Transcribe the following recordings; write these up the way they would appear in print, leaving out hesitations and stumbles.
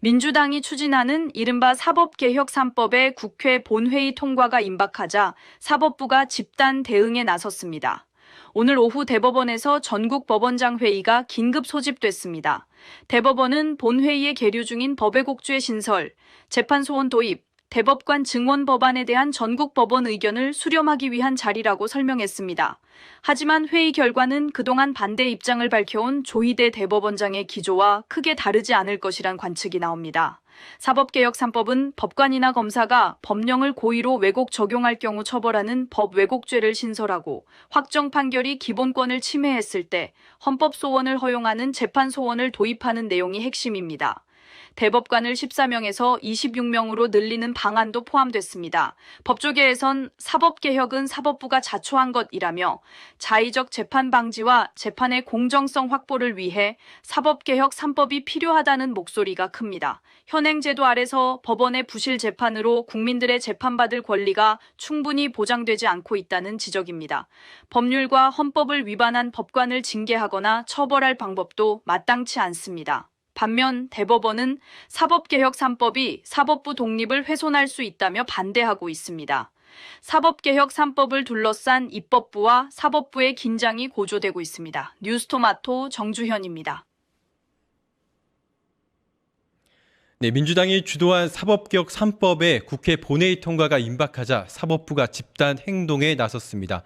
민주당이 추진하는 이른바 사법개혁 3법의 국회 본회의 통과가 임박하자 사법부가 집단 대응에 나섰습니다. 오늘 오후 대법원에서 전국 법원장 회의가 긴급 소집됐습니다. 대법원은 본회의에 계류 중인 법외국주의 신설, 재판소원 도입, 대법관 증원 법안에 대한 전국 법원 의견을 수렴하기 위한 자리라고 설명했습니다. 하지만 회의 결과는 그동안 반대 입장을 밝혀온 조희대 대법원장의 기조와 크게 다르지 않을 것이란 관측이 나옵니다. 사법개혁 3법은 법관이나 검사가 법령을 고의로 왜곡 적용할 경우 처벌하는 법왜곡죄를 신설하고 확정 판결이 기본권을 침해했을 때 헌법소원을 허용하는 재판소원을 도입하는 내용이 핵심입니다. 대법관을 14명에서 26명으로 늘리는 방안도 포함됐습니다. 법조계에선 사법개혁은 사법부가 자초한 것이라며 자의적 재판 방지와 재판의 공정성 확보를 위해 사법개혁 3법이 필요하다는 목소리가 큽니다. 현행 제도 아래서 법원의 부실 재판으로 국민들의 재판받을 권리가 충분히 보장되지 않고 있다는 지적입니다. 법률과 헌법을 위반한 법관을 징계하거나 처벌할 방법도 마땅치 않습니다. 반면 대법원은 사법개혁 3법이 사법부 독립을 훼손할 수 있다며 반대하고 있습니다. 사법개혁 3법을 둘러싼 입법부와 사법부의 긴장이 고조되고 있습니다. 뉴스토마토 정주현입니다. 네, 민주당이 주도한 사법개혁 3법의 국회 본회의 통과가 임박하자 사법부가 집단 행동에 나섰습니다.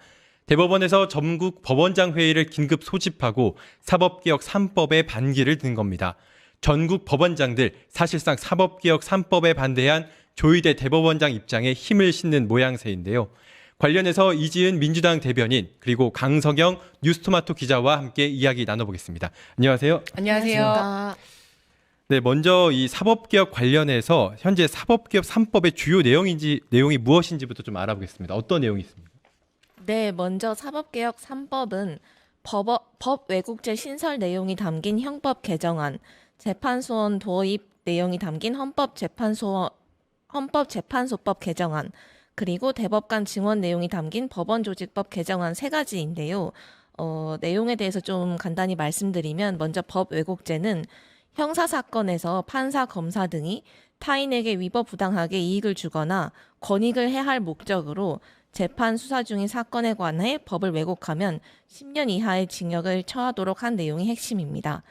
대법원에서 전국 법원장 회의를 긴급 소집하고 사법개혁 3법에 반기를 든 겁니다. 전국 법원장들 사실상 사법개혁 3법에 반대한 조희대 대법원장 입장에 힘을 싣는 모양새인데요. 관련해서 이지은 민주당 대변인 그리고 강성영 뉴스토마토 기자와 함께 이야기 나눠보겠습니다. 안녕하세요. 안녕하세요. 네, 먼저 이 사법개혁 관련해서 현재 사법개혁 3법의 주요 내용이 무엇인지부터 좀 알아보겠습니다. 어떤 내용이 있습니까? 네, 먼저 사법개혁 3법은 법 왜곡죄 신설 내용이 담긴 형법 개정안, 재판소원 도입 내용이 담긴 헌법재판소법 개정안, 그리고 대법관 증원 내용이 담긴 법원조직법 개정안 세 가지인데요. 내용에 대해서 좀 간단히 말씀드리면 먼저 법 왜곡죄는 형사사건에서 판사, 검사 등이 타인에게 위법부당하게 이익을 주거나 권익을 해할 목적으로 재판 수사 중인 사건에 관해 법을 왜곡하면 10년 이하의 징역을 처하도록 한 내용이 핵심입니다.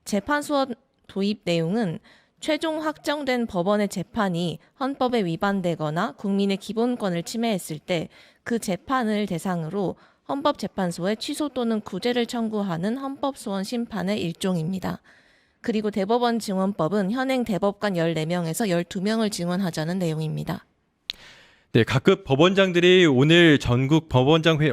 재판소원 도입 내용은 최종 확정된 법원의 재판이 헌법에 위반되거나 국민의 기본권을 침해했을 때 그 재판을 대상으로 헌법재판소에 취소 또는 구제를 청구하는 헌법소원 심판의 일종입니다. 그리고 대법원 증원법은 현행 대법관 14명에서 12명을 증원하자는 내용입니다. 네, 각급 법원장들이 오늘 전국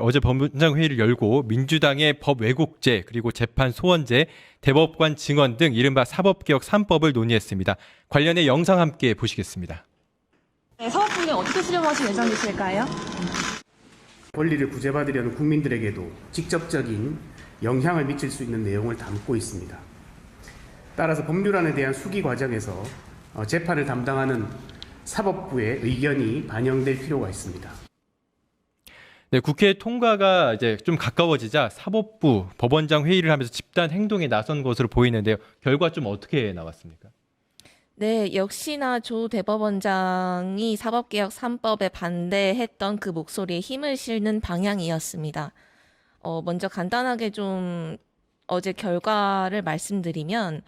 어제 법원장 회의를 열고 민주당의 법 왜곡죄 그리고 재판 소원죄, 대법관 증원 등 이른바 사법개혁 3법을 논의했습니다. 관련해 영상 함께 보시겠습니다. 네, 사법부는 어떻게 수렴하실 예정이실까요? 권리를 구제받으려는 국민들에게도 직접적인 영향을 미칠 수 있는 내용을 담고 있습니다. 따라서 법률안에 대한 수기 과정에서 재판을 담당하는 사법부의 의견이 반영될 필요가 있습니다. 네, 국회 통과가 이제 좀 가까워지자 사법부 법원장 회의를 하면서 집단 행동에 나선 것으로 보이는데요. 결과 좀 어떻게 나왔습니까? 네, 역시나 조 대법원장이 사법개혁 3법에 반대했던 그 목소리에 힘을 실는 방향이었습니다. 먼저 간단하게 좀 어제 결과를 말씀드리면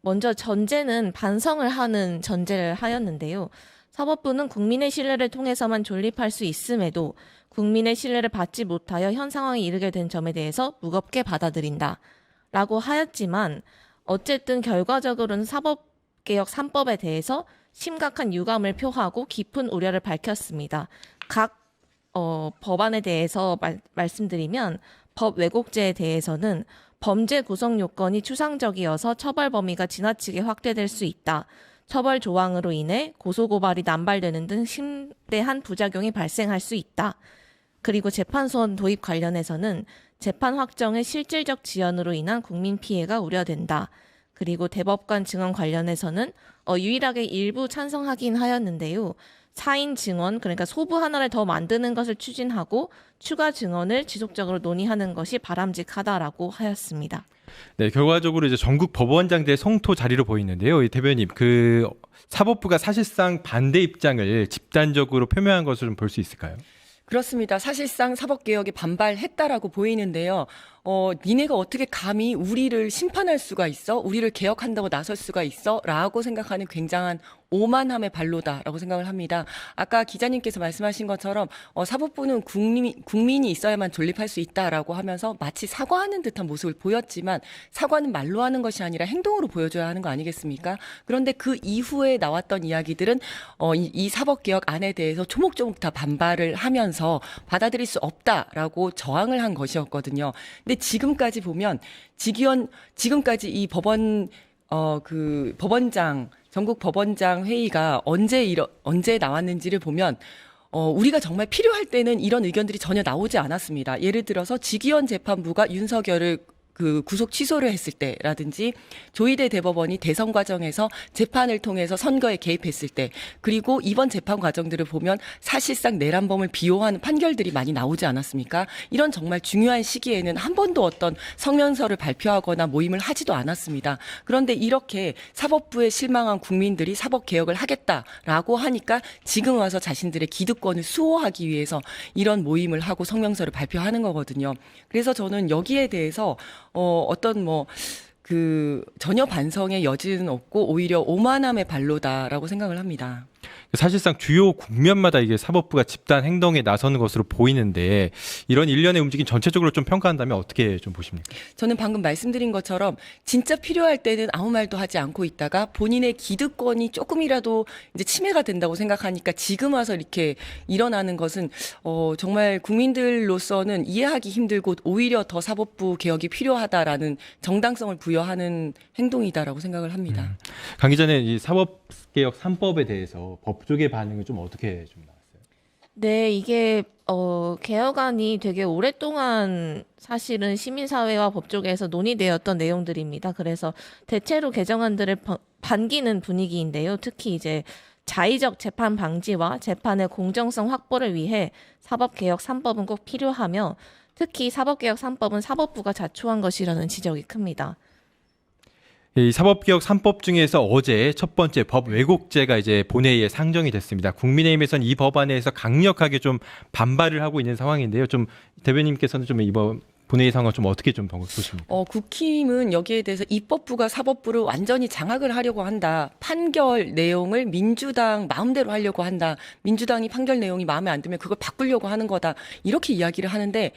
먼저 전제는 반성을 하는 전제를 하였는데요. 사법부는 국민의 신뢰를 통해서만 존립할 수 있음에도 국민의 신뢰를 받지 못하여 현 상황에 이르게 된 점에 대해서 무겁게 받아들인다 라고 하였지만 어쨌든 결과적으로는 사법개혁 3법에 대해서 심각한 유감을 표하고 깊은 우려를 밝혔습니다. 각 법안에 대해서 말씀드리면 법 왜곡죄에 대해서는 범죄 구성 요건이 추상적이어서 처벌 범위가 지나치게 확대될 수 있다. 처벌 조항으로 인해 고소고발이 남발되는 등 심대한 부작용이 발생할 수 있다. 그리고 재판소원 도입 관련해서는 재판 확정의 실질적 지연으로 인한 국민 피해가 우려된다. 그리고 대법관 증언 관련해서는 유일하게 일부 찬성하긴 하였는데요. 4인 증언, 그러니까 소부 하나를 더 만드는 것을 추진하고 추가 증언을 지속적으로 논의하는 것이 바람직하다라고 하였습니다. 네, 결과적으로 이제 전국 법원장들의 성토 자리로 보이는데요. 이 대변인, 사법부가 사실상 반대 입장을 집단적으로 표명한 것으로 볼 수 있을까요? 그렇습니다. 사실상 사법개혁에 반발했다라고 보이는데요. 니네가 어떻게 감히 우리를 심판할 수가 있어? 우리를 개혁한다고 나설 수가 있어? 라고 생각하는 굉장한 오만함의 발로다라고 생각을 합니다. 아까 기자님께서 말씀하신 것처럼 사법부는 국민이 있어야만 존립할 수 있다라고 하면서 마치 사과하는 듯한 모습을 보였지만 사과는 말로 하는 것이 아니라 행동으로 보여줘야 하는 거 아니겠습니까? 그런데 그 이후에 나왔던 이야기들은 이 사법개혁 안에 대해서 조목조목 다 반발을 하면서 받아들일 수 없다라고 저항을 한 것이었거든요. 근데 지금까지 보면 지금까지 이 법원장 전국 법원장 회의가 언제 나왔는지를 보면 우리가 정말 필요할 때는 이런 의견들이 전혀 나오지 않았습니다. 예를 들어서 지기현 재판부가 윤석열을 구속 취소를 했을 때라든지 조희대 대법원이 대선 과정에서 재판을 통해서 선거에 개입했을 때, 그리고 이번 재판 과정들을 보면 사실상 내란범을 비호하는 판결들이 많이 나오지 않았습니까? 이런 정말 중요한 시기에는 한 번도 어떤 성명서를 발표하거나 모임을 하지도 않았습니다. 그런데 이렇게 사법부에 실망한 국민들이 사법개혁을 하겠다라고 하니까 지금 와서 자신들의 기득권을 수호하기 위해서 이런 모임을 하고 성명서를 발표하는 거거든요. 그래서 저는 여기에 대해서 전혀 반성의 여지는 없고 오히려 오만함의 발로다라고 생각을 합니다. 사실상 주요 국면마다 이게 사법부가 집단 행동에 나서는 것으로 보이는데 이런 일련의 움직임 전체적으로 좀 평가한다면 어떻게 좀 보십니까? 저는 방금 말씀드린 것처럼 진짜 필요할 때는 아무 말도 하지 않고 있다가 본인의 기득권이 조금이라도 이제 침해가 된다고 생각하니까 지금 와서 이렇게 일어나는 것은 정말 국민들로서는 이해하기 힘들고 오히려 더 사법부 개혁이 필요하다라는 정당성을 부여하는 행동이다라고 생각을 합니다. 강 기자는 이 사법개혁 3법에 대해서 법조계 반응은 좀 어떻게 좀 나왔어요? 네, 이게 개혁안이 되게 오랫동안 사실은 시민사회와 법조계에서 논의되었던 내용들입니다. 그래서 대체로 개정안들을 반기는 분위기인데요. 특히 이제 자의적 재판 방지와 재판의 공정성 확보를 위해 사법개혁 3법은 꼭 필요하며, 특히 사법개혁 3법은 사법부가 자초한 것이라는 지적이 큽니다. 이 사법개혁 3법 중에서 어제 첫 번째 법 왜곡죄가 이제 본회의에 상정이 됐습니다. 국민의힘에서는 이 법안에서 강력하게 좀 반발을 하고 있는 상황인데요. 좀 대변인께서는 좀 이번 본회의 상황 좀 어떻게 좀 보십니까? 국힘은 여기에 대해서 입법부가 사법부를 완전히 장악을 하려고 한다. 판결 내용을 민주당 마음대로 하려고 한다. 민주당이 판결 내용이 마음에 안 들면 그걸 바꾸려고 하는 거다. 이렇게 이야기를 하는데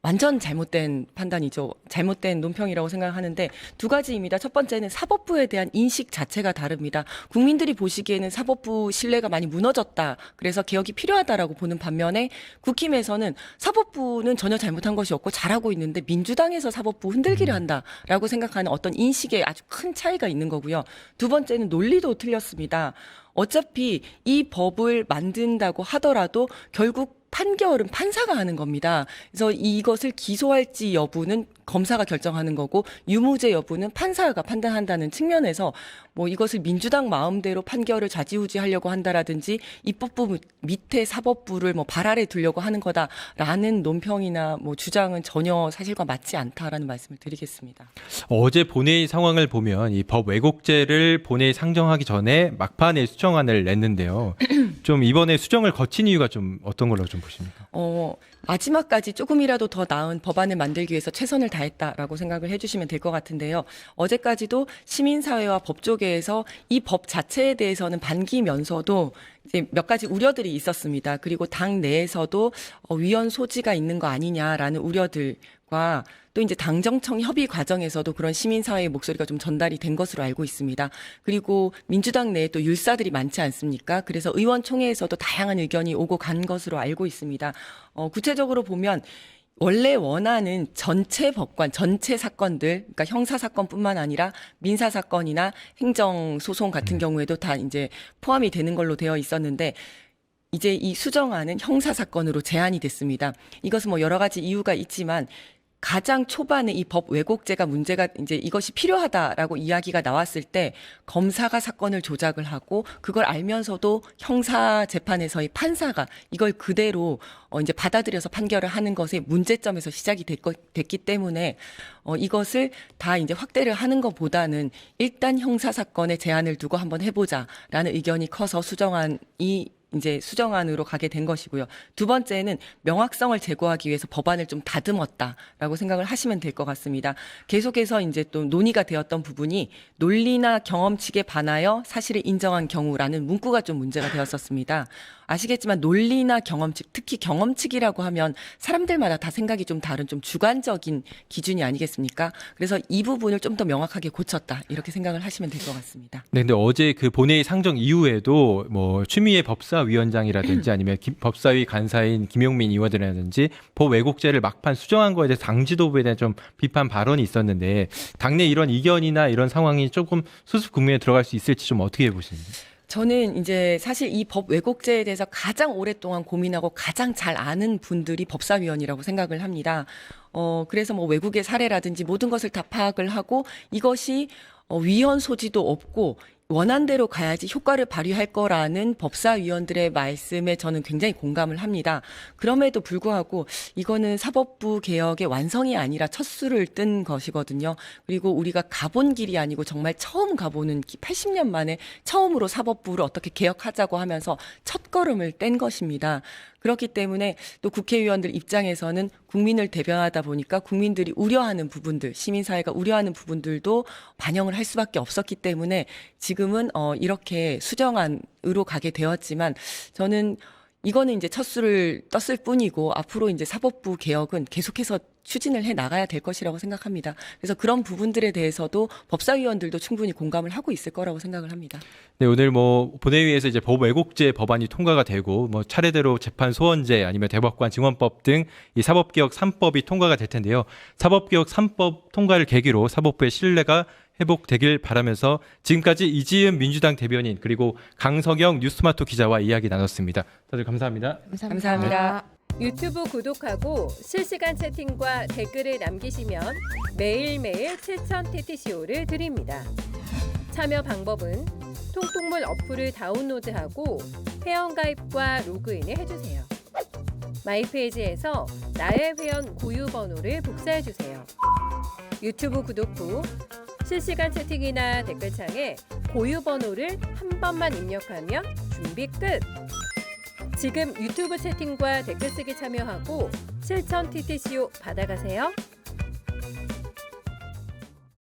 완전 잘못된 판단이죠. 잘못된 논평이라고 생각하는데 두 가지입니다. 첫 번째는 사법부에 대한 인식 자체가 다릅니다. 국민들이 보시기에는 사법부 신뢰가 많이 무너졌다. 그래서 개혁이 필요하다라고 보는 반면에 국힘에서는 사법부는 전혀 잘못한 것이 없고 잘하고 있는데 민주당에서 사법부 흔들기를 한다라고 생각하는 어떤 인식에 아주 큰 차이가 있는 거고요. 두 번째는 논리도 틀렸습니다. 어차피 이 법을 만든다고 하더라도 결국 판결은 판사가 하는 겁니다. 그래서 이것을 기소할지 여부는 검사가 결정하는 거고 유무죄 여부는 판사가 판단한다는 측면에서 이것을 민주당 마음대로 판결을 좌지우지하려고 한다라든지 입법부 밑에 사법부를 발 아래 두려고 하는 거다라는 논평이나 주장은 전혀 사실과 맞지 않다라는 말씀을 드리겠습니다. 어제 본회의 상황을 보면 이 법 왜곡죄를 본회의 상정하기 전에 막판에 수정안을 냈는데요. 좀 이번에 수정을 거친 이유가 좀 어떤 걸로 좀 보십니까? 마지막까지 조금이라도 더 나은 법안을 만들기 위해서 최선을 다했다라고 생각을 해주시면 될 것 같은데요. 어제까지도 시민사회와 법조계에서 이 법 자체에 대해서는 반기면서도 이제 몇 가지 우려들이 있었습니다. 그리고 당 내에서도 위헌 소지가 있는 거 아니냐라는 우려들과 또 이제 당정청 협의 과정에서도 그런 시민사회의 목소리가 좀 전달이 된 것으로 알고 있습니다. 그리고 민주당 내에 또 율사들이 많지 않습니까? 그래서 의원총회에서도 다양한 의견이 오고 간 것으로 알고 있습니다. 구체적으로 보면 원래 원하는 전체 법관, 전체 사건들, 그러니까 형사 사건뿐만 아니라 민사 사건이나 행정 소송 같은 경우에도 다 이제 포함이 되는 걸로 되어 있었는데 이제 이 수정안은 형사 사건으로 제한이 됐습니다. 이것은 여러 가지 이유가 있지만 가장 초반에 이 법 왜곡죄가 문제가 이제 이것이 필요하다라고 이야기가 나왔을 때 검사가 사건을 조작을 하고 그걸 알면서도 형사 재판에서의 판사가 이걸 그대로 이제 받아들여서 판결을 하는 것의 문제점에서 시작이 됐기 때문에 이것을 다 이제 확대를 하는 것보다는 일단 형사 사건에 제한을 두고 한번 해보자라는 의견이 커서 이제 수정안으로 가게 된 것이고요. 두 번째는 명확성을 제고하기 위해서 법안을 좀 다듬었다라고 생각을 하시면 될 것 같습니다. 계속해서 이제 또 논의가 되었던 부분이 논리나 경험칙에 반하여 사실을 인정한 경우라는 문구가 좀 문제가 되었었습니다. 아시겠지만 논리나 경험칙, 특히 경험칙이라고 하면 사람들마다 다 생각이 좀 다른 좀 주관적인 기준이 아니겠습니까? 그래서 이 부분을 좀 더 명확하게 고쳤다 이렇게 생각을 하시면 될 것 같습니다. 네, 근데 어제 그 본회의 상정 이후에도 뭐 추미애 법사위원장이라든지 아니면 법사위 간사인 김용민 의원이라든지 법 왜곡죄를 막판 수정한 거에 대해서 당 지도부에 대한 좀 비판 발언이 있었는데 당내 이런 이견이나 이런 상황이 조금 수습 국면에 들어갈 수 있을지 좀 어떻게 보시는지? 저는 이제 사실 이 법 왜곡죄에 대해서 가장 오랫동안 고민하고 가장 잘 아는 분들이 법사위원이라고 생각을 합니다. 그래서 뭐 외국의 사례라든지 모든 것을 다 파악을 하고 이것이 위헌 소지도 없고 원안대로 가야지 효과를 발휘할 거라는 법사위원들의 말씀에 저는 굉장히 공감을 합니다. 그럼에도 불구하고 이거는 사법부 개혁의 완성이 아니라 첫 수를 뜬 것이거든요. 그리고 우리가 가본 길이 아니고 정말 처음 가보는 80년 만에 처음으로 사법부를 어떻게 개혁하자고 하면서 첫걸음을 뗀 것입니다. 그렇기 때문에 또 국회의원들 입장에서는 국민을 대변하다 보니까 국민들이 우려하는 부분들, 시민사회가 우려하는 부분들도 반영을 할 수밖에 없었기 때문에 지금은 이렇게 수정안으로 가게 되었지만 저는 이거는 이제 첫 수를 떴을 뿐이고 앞으로 이제 사법부 개혁은 계속해서 추진을 해 나가야 될 것이라고 생각합니다. 그래서 그런 부분들에 대해서도 법사위원들도 충분히 공감을 하고 있을 거라고 생각을 합니다. 네, 오늘 뭐 본회의에서 이제 법 왜곡죄 법안이 통과가 되고 뭐 차례대로 재판 소원제 아니면 대법관 증언법 등 이 사법개혁 3법이 통과가 될 텐데요. 사법개혁 3법 통과를 계기로 사법부의 신뢰가 회복되길 바라면서 지금까지 이지은 민주당 대변인 그리고 강석영 뉴스마트 기자와 이야기 나눴습니다. 다들 감사합니다. 감사합니다. 유튜브 구독하고 실시간 채팅과 댓글을 남기시면 매일매일 7천 TTCO를 드립니다. 참여 방법은 통통물 어플을 다운로드하고 회원가입과 로그인을 해주세요. 마이페이지에서 나의 회원 고유 번호를 복사해주세요. 유튜브 구독 후 실시간 채팅이나 댓글창에 고유 번호를 한 번만 입력하면 준비 끝! 지금 유튜브 채팅과 댓글 쓰기 참여하고 실천 TTCO 받아가세요.